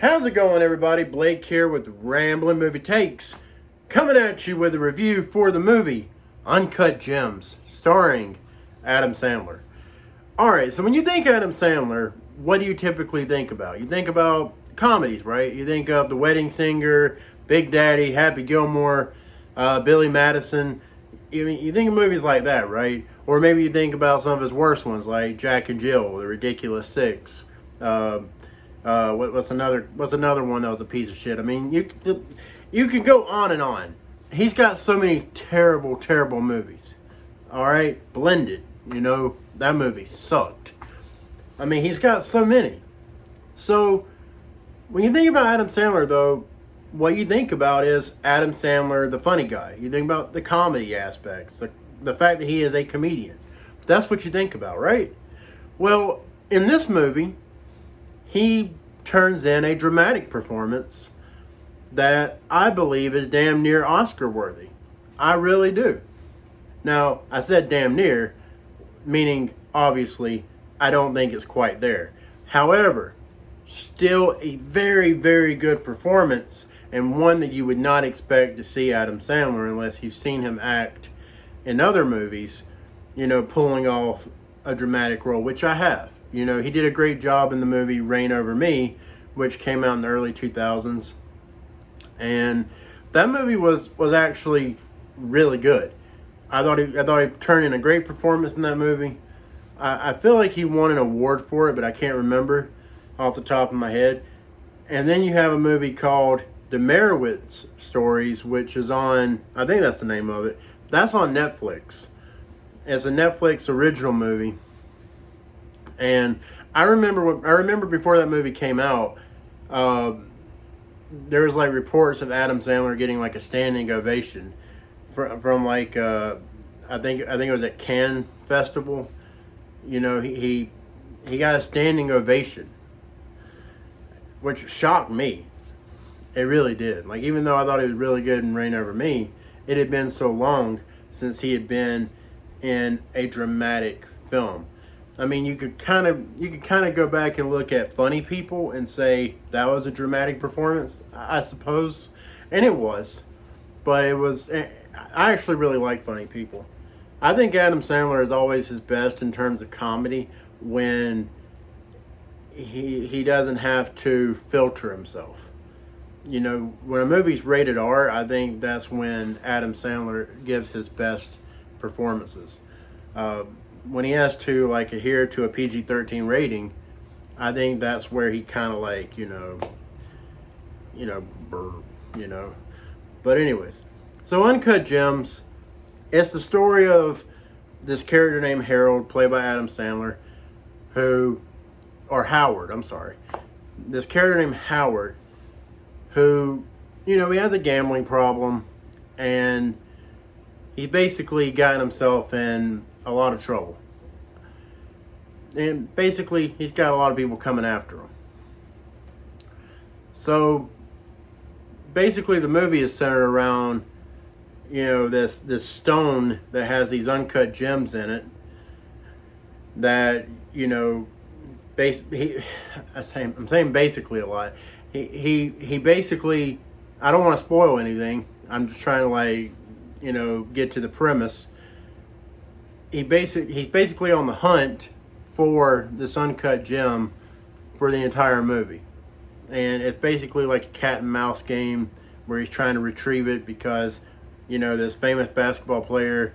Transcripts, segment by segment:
How's it going, everybody? Blake here with Ramblin' Movie Takes, coming at you with a review for the movie Uncut Gems, starring Adam Sandler. Alright, so when you think Adam Sandler, what do you typically think about? You think about comedies, right? You think of The Wedding Singer, Big Daddy, Happy Gilmore, Billy Madison. You think of movies like that, right? Or maybe you think about some of his worst ones, like Jack and Jill, The Ridiculous Six. What's another one that was a piece of shit? I mean, you can go on and on. He's got so many terrible movies. All right, Blended. That movie sucked. I mean, he's got so many. So when you think about Adam Sandler, though, what you think about is Adam Sandler, the funny guy. You think about the comedy aspects, the fact that he is a comedian. That's what you think about, right? Well, in this movie, he turns in a dramatic performance that I believe is damn near Oscar worthy. I really do. Now, I said damn near, meaning obviously I don't think it's quite there. However, still a very good performance, and one that you would not expect to see Adam Sandler unless you've seen him act in other movies, pulling off a dramatic role, which I have. He did a great job in the movie Reign Over Me, which came out in the early 2000s. And that movie was actually really good. I thought he turned in a great performance in that movie. I feel like he won an award for it, but I can't remember off the top of my head. And then you have a movie called The Merowitz Stories, which is on, I think that's the name of it. That's on Netflix. It's a Netflix original movie. And I remember before that movie came out, there was like reports of Adam Sandler getting like a standing ovation from like I think it was at Cannes Festival. He got a standing ovation, which shocked me. It really did. Like, even though I thought he was really good in Reign Over Me, it had been so long since he had been in a dramatic film. I mean, you could kind of go back and look at Funny People and say that was a dramatic performance, I suppose, and it was. But it was. I actually really like Funny People. I think Adam Sandler is always his best in terms of comedy when he doesn't have to filter himself. When a movie's rated R, I think that's when Adam Sandler gives his best performances. When he has to adhere to a PG-13 rating, I think that's where he kind of But anyways, so Uncut Gems, it's the story of this character named Harold, played by Adam Sandler, Howard, I'm sorry. This character named Howard, who, he has a gambling problem, and he's basically gotten himself in a lot of trouble. And basically, he's got a lot of people coming after him. So, basically, the movie is centered around, this stone that has these uncut gems in it. That, I'm saying basically a lot. He basically, I don't want to spoil anything. I'm just trying to get to the premise. He's basically on the hunt for this uncut gem for the entire movie. And it's basically like a cat and mouse game where he's trying to retrieve it because, this famous basketball player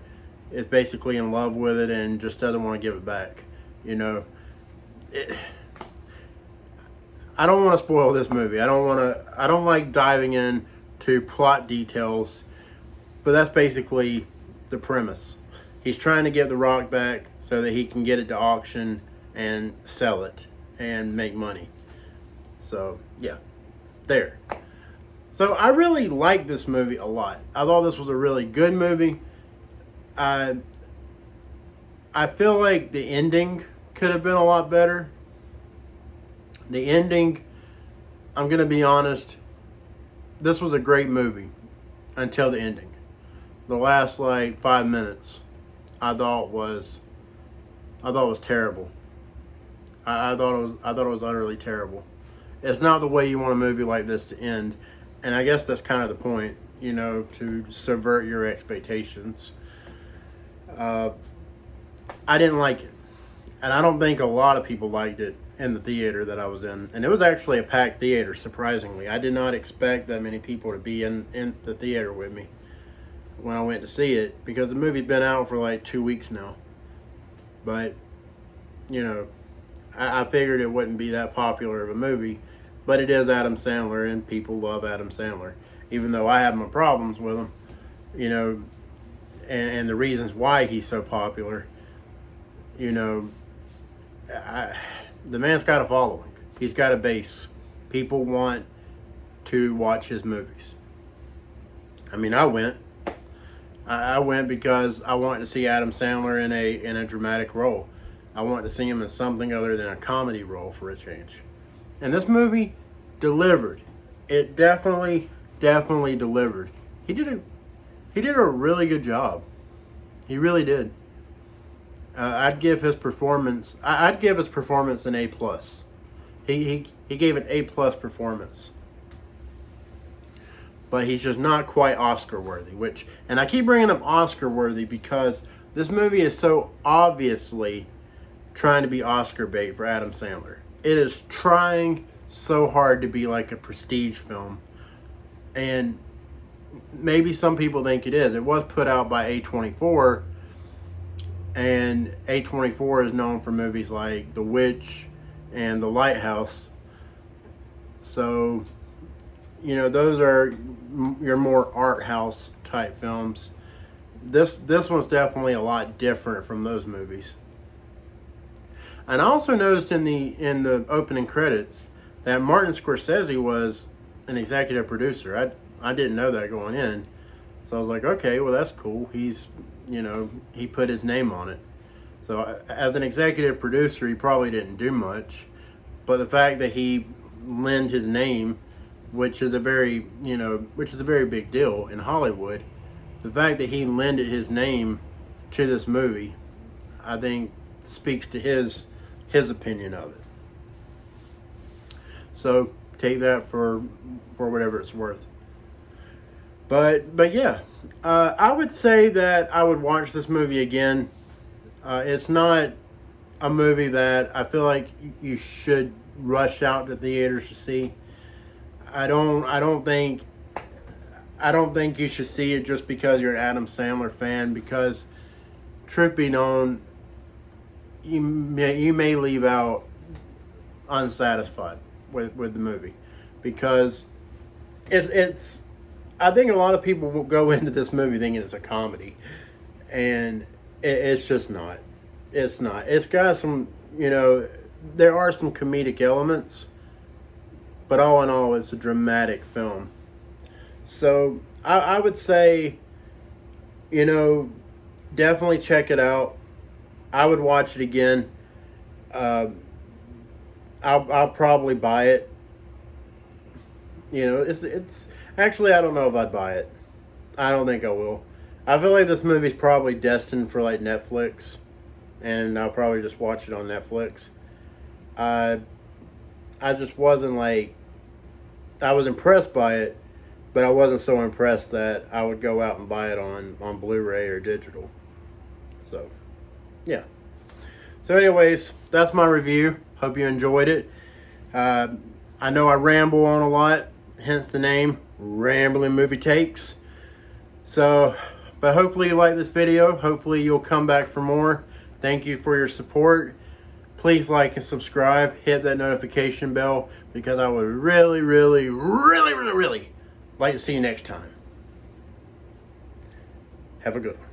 is basically in love with it and just doesn't want to give it back. I don't want to spoil this movie. I don't like diving into plot details, but that's basically the premise. He's trying to get the rock back so that he can get it to auction and sell it and make money. So, yeah. There. So, I really like this movie a lot. I thought this was a really good movie. I feel like the ending could have been a lot better. The ending, I'm going to be honest, this was a great movie until the ending. The last 5 minutes I thought was terrible. I thought it was utterly terrible. It's not the way you want a movie like this to end. And I guess that's kind of the point, you know, to subvert your expectations. I didn't like it. And I don't think a lot of people liked it in the theater that I was in. And it was actually a packed theater, surprisingly. I did not expect that many people to be in the theater with me when I went to see it, because the movie's been out for like 2 weeks now. But, you know, I figured it wouldn't be that popular of a movie. But it is Adam Sandler, and people love Adam Sandler. Even though I have my problems with him, you know, and the reasons why he's so popular, you know, the man's got a following. He's got a base. People want to watch his movies. I mean, I went because I wanted to see Adam Sandler in a dramatic role. I wanted to see him in something other than a comedy role for a change. And this movie delivered. It definitely delivered. He did a really good job. He really did. I'd give his performance an A+. He gave an A+ performance. But he's just not quite Oscar worthy, and I keep bringing up Oscar worthy because this movie is so obviously trying to be Oscar bait for Adam Sandler. It is trying so hard to be like a prestige film, and maybe some people think it is. It was put out by A24, and A24 is known for movies like The Witch and The Lighthouse. So, you know, those are your more art house type films. This one's definitely a lot different from those movies. And I also noticed in the opening credits that Martin Scorsese was an executive producer. I didn't know that going in. So I was like, okay, well, that's cool. He's, you know, he put his name on it. So as an executive producer, he probably didn't do much. But the fact that he lent his name, which is a very big deal in Hollywood, the fact that he lended his name to this movie, I think speaks to his opinion of it. So take that for whatever it's worth. But yeah, I would say that I would watch this movie again. It's not a movie that I feel like you should rush out to theaters to see. I don't think you should see it just because you're an Adam Sandler fan, because truth be known, you may leave out unsatisfied with the movie, because it's I think a lot of people will go into this movie thinking it's a comedy, and it's just not. It's not. It's got some, you know, there are some comedic elements, but all in all, it's a dramatic film. So I would say, you know, definitely check it out. I would watch it again. I'll probably buy it. You know, it's actually, I don't know if I'd buy it. I don't think I will. I feel like this movie's probably destined for like Netflix, and I'll probably just watch it on Netflix. I just wasn't like, I was impressed by it, but I wasn't so impressed that I would go out and buy it on Blu-ray or digital. So, yeah. So anyways, that's my review. Hope you enjoyed it. I know I ramble on a lot, hence the name, Rambling Movie Takes. So, but hopefully you like this video. Hopefully you'll come back for more. Thank you for your support. Please like and subscribe. Hit that notification bell, because I would really like to see you next time. Have a good one.